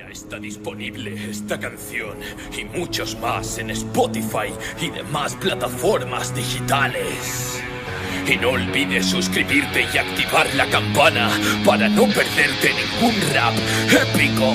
Ya está disponible esta canción y muchos más en Spotify y demás plataformas digitales. Y no olvides suscribirte y activar la campana para no perderte ningún rap épico.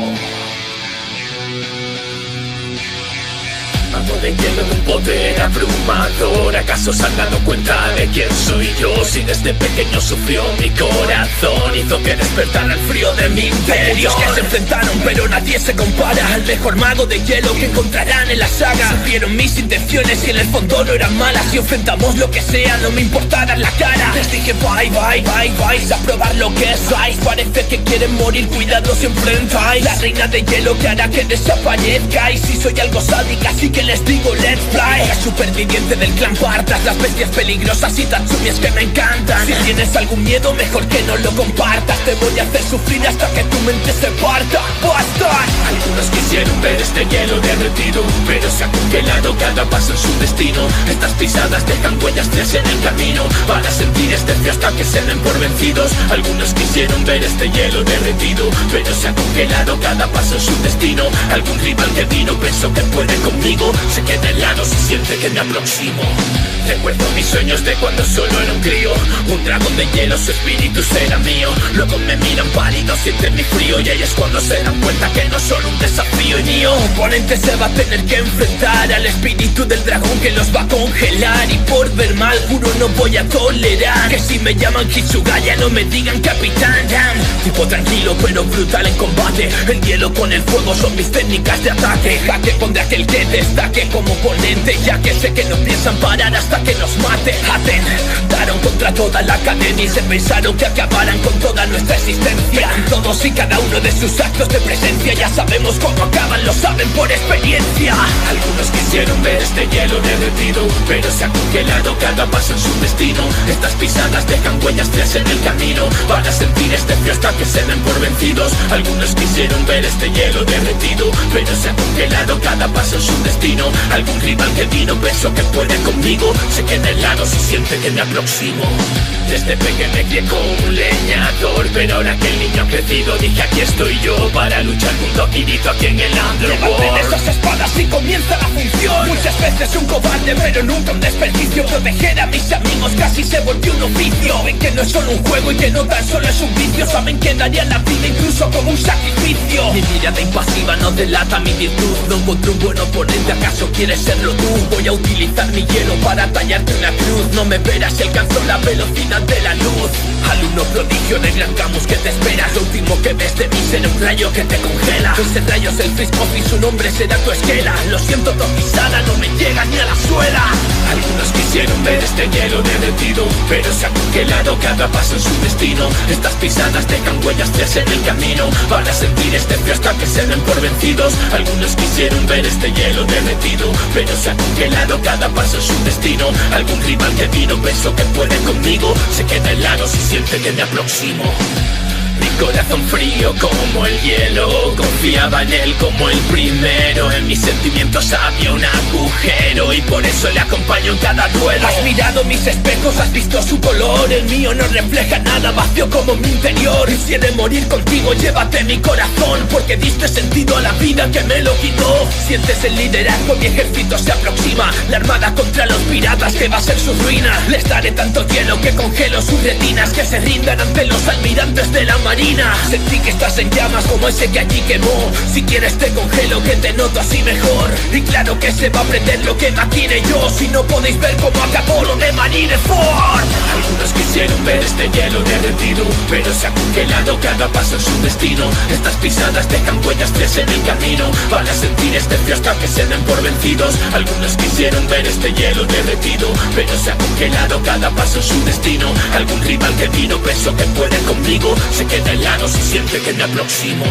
Mago de hielo de un poder abrumador. ¿Acaso se han dado cuenta de quién soy yo? Si desde pequeño sufrió mi corazón, hizo que despertara el frío de mi interior. Que se enfrentaron pero nadie se compara al mejor mago de hielo que encontrarán en la saga. Supieron mis intenciones y en el fondo no eran malas. Y enfrentamos lo que sea, no me importará la cara. Les dije bye, bye, bye, vais a probar lo que sois. Parece que quieren morir, cuidado si enfrentáis. La reina de hielo que hará que desaparezcáis. Si soy algo sádica, así que les digo let's fly. La superviviente del clan Partas, las bestias peligrosas y tatsumis que me encantan. Si tienes algún miedo, mejor que no lo compartas. Te voy a hacer sufrir hasta que tu mente se parta. ¡Basta! Algunos quisieron ver este hielo derretido, pero se ha congelado cada paso en su destino. Estas pisadas dejan huellas tras en el camino. Van a sentir este frío hasta que se den por vencidos. Algunos quisieron ver este hielo derretido, pero se ha congelado cada paso en su destino. Algún rival que vino pensó que puede conmigo, se queda helado si siente que me aproximo. Recuerdo mis sueños de cuando solo era un crío. Un dragón de hielo, su espíritu será mío. Luego me miran pálido, sienten mi frío. Y ahí es cuando se dan cuenta que no son un desafío. Y mi oponente se va a tener que enfrentar al espíritu del dragón que los va a congelar. Y por ver mal, juro no voy a tolerar que si me llaman Hitsugaya no me digan Capitán Jam. Tipo tranquilo pero brutal en combate. El hielo con el fuego son mis técnicas de ataque. Jaque pondré aquel que destaque como oponente, ya que sé que no piensan parar hasta que nos mate. Atentaron contra toda la academia y se pensaron que acabaran con toda nuestra existencia. En todos y cada uno de sus actos de presencia ya sabemos cómo acaban, lo saben por experiencia. Algunos quisieron ver este hielo derretido, pero se ha congelado cada paso en su destino. Estas pisadas dejan huellas tras en el camino. Van a sentir este frío hasta que se den por vencidos. Algunos quisieron ver este hielo derretido, pero se ha congelado cada paso en su destino. Algún rival que vino pensó que puede conmigo, se queda helado si siente que me aproximo. Desde pequeño me crié como un leñador, pero ahora que el niño ha crecido dije aquí estoy yo para luchar junto a Kirito aquí en el Underworld. Levanten esas espadas y comienza la función. Muchas veces un cobarde pero nunca un desperdicio. Proteger a mis amigos casi se volvió un oficio. Ven que no es solo un juego y que no tan solo es un vicio. Saben que darían la vida incluso como un sacrificio. Mi mirada impasiva no delata mi virtud. No encontré un buen oponente, ¿acaso quieres serlo tú? Voy a utilizar mi hielo para tallarte una cruz. No me verás si alcanzo la velocidad de la luz. Alumno prodigio en el gran campus que te esperas. Lo último que ves de mí será un rayo que te congela. Ese rayo es el Friscoff y su nombre será tu esquela. Lo siento, toquizada no me llega ni a la suela. Algunos quisieron ver este hielo derretido, pero se ha congelado cada paso en su destino. Estas pisadas dejan huellas tras en el camino. Van a sentir este frío hasta que se den por vencidos. Algunos quisieron ver este hielo derretido, pero se ha congelado cada paso en su destino. Algún rival que vino pensó que puede conmigo, se queda helado si siente que me aproximo. Mi corazón frío como el hielo, confiaba en él como el primero. En mis sentimientos había un agujero y por eso le acompaño en cada duelo. Has mirado mis espejos, has visto su color. El mío no refleja nada, vacío como mi interior. Y si he de morir contigo, llévate mi corazón, porque diste sentido a la vida que me lo quitó. Sientes el liderazgo, mi ejército se aproxima. La armada contra los piratas que va a ser su ruina. Les daré tanto hielo que congelo sus retinas, que se rindan ante los almirantes de la marina. Sentí que estás en llamas como ese que allí quemó. Si quieres te congelo que te noto así mejor. Y claro que se va a aprender lo que maquine yo. Si no podéis ver cómo acabó lo de Marineford. Algunos quisieron ver este hielo derretido, pero se ha congelado cada paso en su destino. Estas pisadas dejan huellas tras en el camino. Van a sentir este frío hasta que se den por vencidos. Algunos quisieron ver este hielo derretido, pero se ha congelado cada paso en su destino. Algún rival que vino pensó que puede conmigo, se queda helado si siente que me aproximo.